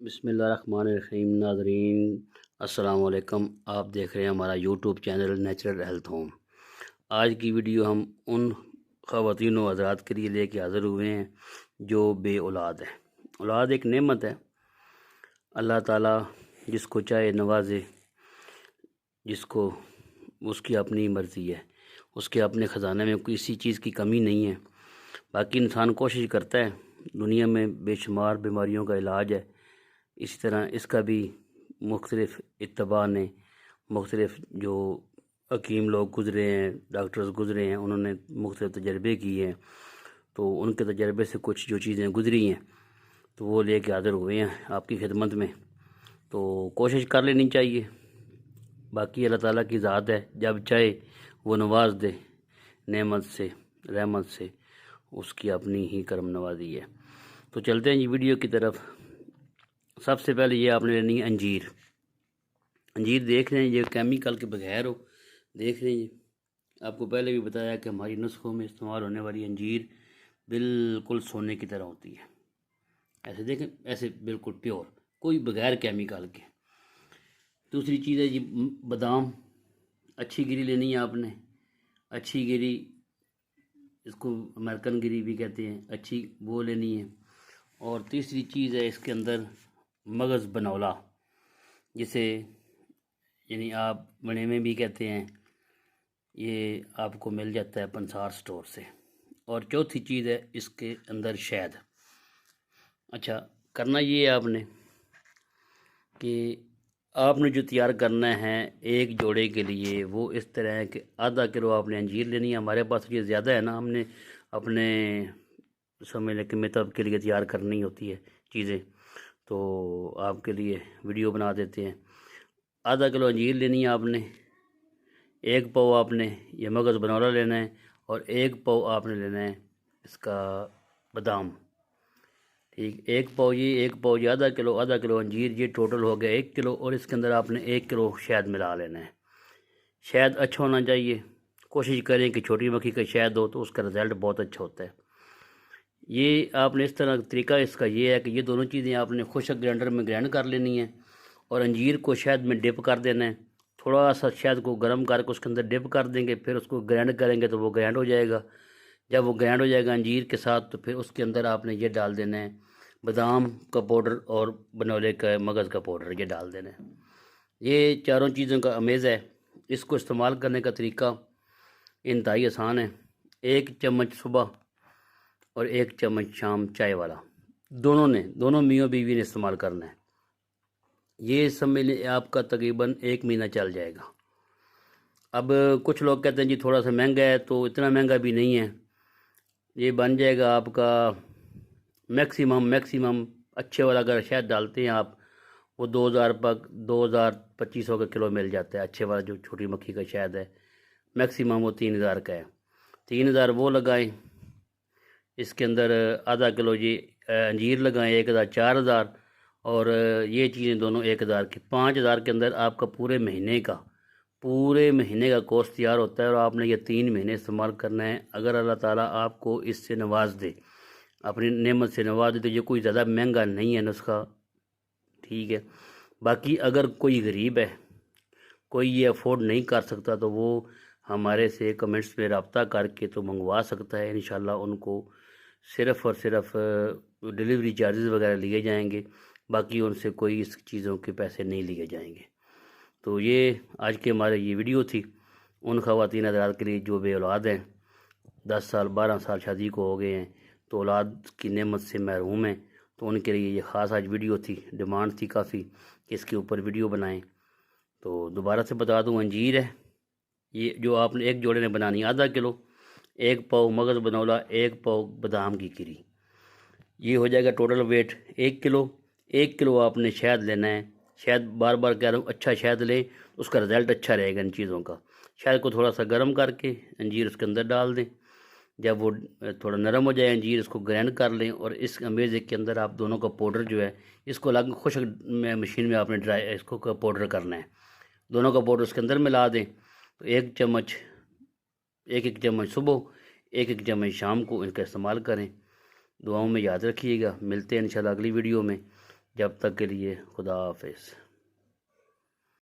بسم اللہ الرحمن الرحیم ناظرین السلام علیکم۔ آپ دیکھ رہے ہیں ہمارا YouTube channel natural health home. آج کی ویڈیو ہم ان خواتین و حضرات کے لیے لے کے حاضر ہوئے ہیں جو بے اولاد ہیں۔ اولاد ایک نعمت ہے، اللہ تعالیٰ جس کو چاہے نوازے، جس کو اس کی اپنی مرضی ہے، اس کے اپنے خزانے میں کسی چیز کی کمی نہیں ہے۔ باقی انسان کوشش کرتا ہے، دنیا میں بے شمار بیماریوں کا علاج ہے، اسی طرح اس کا بھی مختلف اتباع نے، مختلف جو حکیم لوگ گزرے ہیں، ڈاکٹرز گزرے ہیں، انہوں نے مختلف تجربے کیے ہیں، تو ان کے تجربے سے کچھ جو چیزیں گزری ہیں تو وہ لے کے حاضر ہوئے ہیں آپ کی خدمت میں۔ تو کوشش کر لینی چاہیے، باقی اللہ تعالیٰ کی ذات ہے، جب چاہے وہ نواز دے نعمت سے، رحمت سے، اس کی اپنی ہی کرم نوازی ہے۔ تو چلتے ہیں جی ویڈیو کی طرف۔ سب سے پہلے یہ آپ نے لینی ہے انجیر۔ انجیر دیکھ رہے ہیں یہ کیمیکل کے بغیر ہو، دیکھ رہے ہیں یہ آپ کو پہلے بھی بتایا کہ ہماری نسخوں میں استعمال ہونے والی انجیر بالکل سونے کی طرح ہوتی ہے، ایسے دیکھیں، ایسے بالکل پیور، کوئی بغیر کیمیکل کے۔ دوسری چیز ہے جی بادام، اچھی گری لینی ہے آپ نے، اچھی گری، اس کو امریکن گری بھی کہتے ہیں، اچھی وہ لینی ہے۔ اور تیسری چیز ہے اس کے اندر مغز بنولا، جسے یعنی آپ بنے میں بھی کہتے ہیں، یہ آپ کو مل جاتا ہے پنسار سٹور سے۔ اور چوتھی چیز ہے اس کے اندر شہد۔ اچھا، کرنا یہ ہے آپ نے کہ آپ نے جو تیار کرنا ہے ایک جوڑے کے لیے وہ اس طرح ہے کہ آدھا کلو آپ نے انجیر لینی ہے۔ ہمارے پاس یہ زیادہ ہے نا، ہم نے اپنے سمجھ لیں کہ مطلب کے لیے تیار کرنی ہوتی ہے چیزیں، تو آپ کے لیے ویڈیو بنا دیتے ہیں۔ آدھا کلو انجیر لینی ہے آپ نے، ایک پاؤ آپ نے یہ مغز بنولا لینا ہے، اور ایک پاؤ آپ نے لینا ہے اس کا بادام، ٹھیک، ایک پاؤ یہ آدھا کلو انجیر، یہ ٹوٹل ہو گیا 1 کلو، اور اس کے اندر آپ نے 1 کلو شہد ملا لینا ہے۔ شہد اچھا ہونا چاہیے، کوشش کریں کہ چھوٹی مکھی کا شہد ہو تو اس کا رزلٹ بہت اچھا ہوتا ہے۔ یہ آپ نے اس طرح طریقہ اس کا یہ ہے کہ یہ دونوں چیزیں آپ نے خشک گرائنڈر میں گرائنڈ کر لینی ہیں، اور انجیر کو شہد میں ڈپ کر دینا ہے، تھوڑا سا شہد کو گرم کر کے اس کے اندر ڈپ کر دیں گے، پھر اس کو گرائنڈ کریں گے تو وہ گرائنڈ ہو جائے گا۔ جب وہ گرائنڈ ہو جائے گا انجیر کے ساتھ تو پھر اس کے اندر آپ نے یہ ڈال دینا ہے بادام کا پاؤڈر اور بنولے کا مغز کا پاؤڈر، یہ ڈال دینا ہے۔ یہ چاروں چیزوں کا امیز ہے۔ اس کو استعمال کرنے کا طریقہ انتہائی آسان ہے۔ 1 چمچ صبح اور 1 چمچ شام چائے والا، دونوں میاں بیوی نے استعمال کرنا ہے۔ یہ سمجھ لیں آپ کا تقریباً 1 مہینہ چل جائے گا۔ اب کچھ لوگ کہتے ہیں جی تھوڑا سا مہنگا ہے، تو اتنا مہنگا بھی نہیں ہے، یہ بن جائے گا آپ کا میکسیمم اچھے والا اگر شہد ڈالتے ہیں آپ، وہ 2200 کا کلو مل جاتا ہے، اچھے والا جو چھوٹی مکھی کا شہد ہے، میکسیمم وہ 3000 کا ہے۔ 3000 وہ لگائیں، اس کے اندر آدھا کلو جی انجیر لگائیں 1000، 4000، اور یہ چیزیں دونوں 1000 کی، 5000 کے اندر آپ کا پورے مہینے کا کورس تیار ہوتا ہے، اور آپ نے یہ 3 مہینے استعمال کرنا ہے۔ اگر اللہ تعالیٰ آپ کو اس سے نواز دے، اپنی نعمت سے نواز دے، تو یہ کوئی زیادہ مہنگا نہیں ہے نسخہ، ٹھیک ہے۔ باقی اگر کوئی غریب ہے، کوئی یہ افورڈ نہیں کر سکتا، تو وہ ہمارے سے کمنٹس میں رابطہ کر کے تو منگوا سکتا ہے، انشاءاللہ ان کو صرف اور صرف ڈیلیوری چارجز وغیرہ لیے جائیں گے، باقی ان سے کوئی اس چیزوں کے پیسے نہیں لیے جائیں گے۔ تو یہ آج کے ہمارے یہ ویڈیو تھی ان خواتین حضرات کے لیے جو بے اولاد ہیں، 10 سال 12 سال شادی کو ہو گئے ہیں، تو اولاد کی نعمت سے محروم ہیں، تو ان کے لیے یہ خاص آج ویڈیو تھی۔ ڈیمانڈ تھی کافی کہ اس کے اوپر ویڈیو بنائیں، تو دوبارہ سے بتا دوں انجیر ہے یہ جو آپ نے ایک جوڑے نے بنانی ہے، آدھا کلو، 1 پاؤ مغز بنولا، 1 پاؤ بادام کی گری، یہ ہو جائے گا ٹوٹل ویٹ 1 کلو۔ 1 کلو آپ نے شہد لینا ہے، شہد بار بار کہہ رہا ہوں اچھا شہد لیں، اس کا رزلٹ اچھا رہے گا ان چیزوں کا۔ شہد کو تھوڑا سا گرم کر کے انجیر اس کے اندر ڈال دیں، جب وہ تھوڑا نرم ہو جائے انجیر، اس کو گرائنڈ کر لیں، اور اس امیزے کے اندر آپ دونوں کا پاؤڈر جو ہے، اس کو الگ خشک مشین میں آپ نے ڈرائی اس کو پاؤڈر کرنا ہے، دونوں کا پاؤڈر اس کے اندر ملا دیں۔ تو 1 چمچ صبح، 1 چمچ شام کو ان کا استعمال کریں۔ دعاؤں میں یاد رکھیے گا، ملتے ہیں انشاءاللہ اگلی ویڈیو میں۔ جب تک کے لیے خدا حافظ۔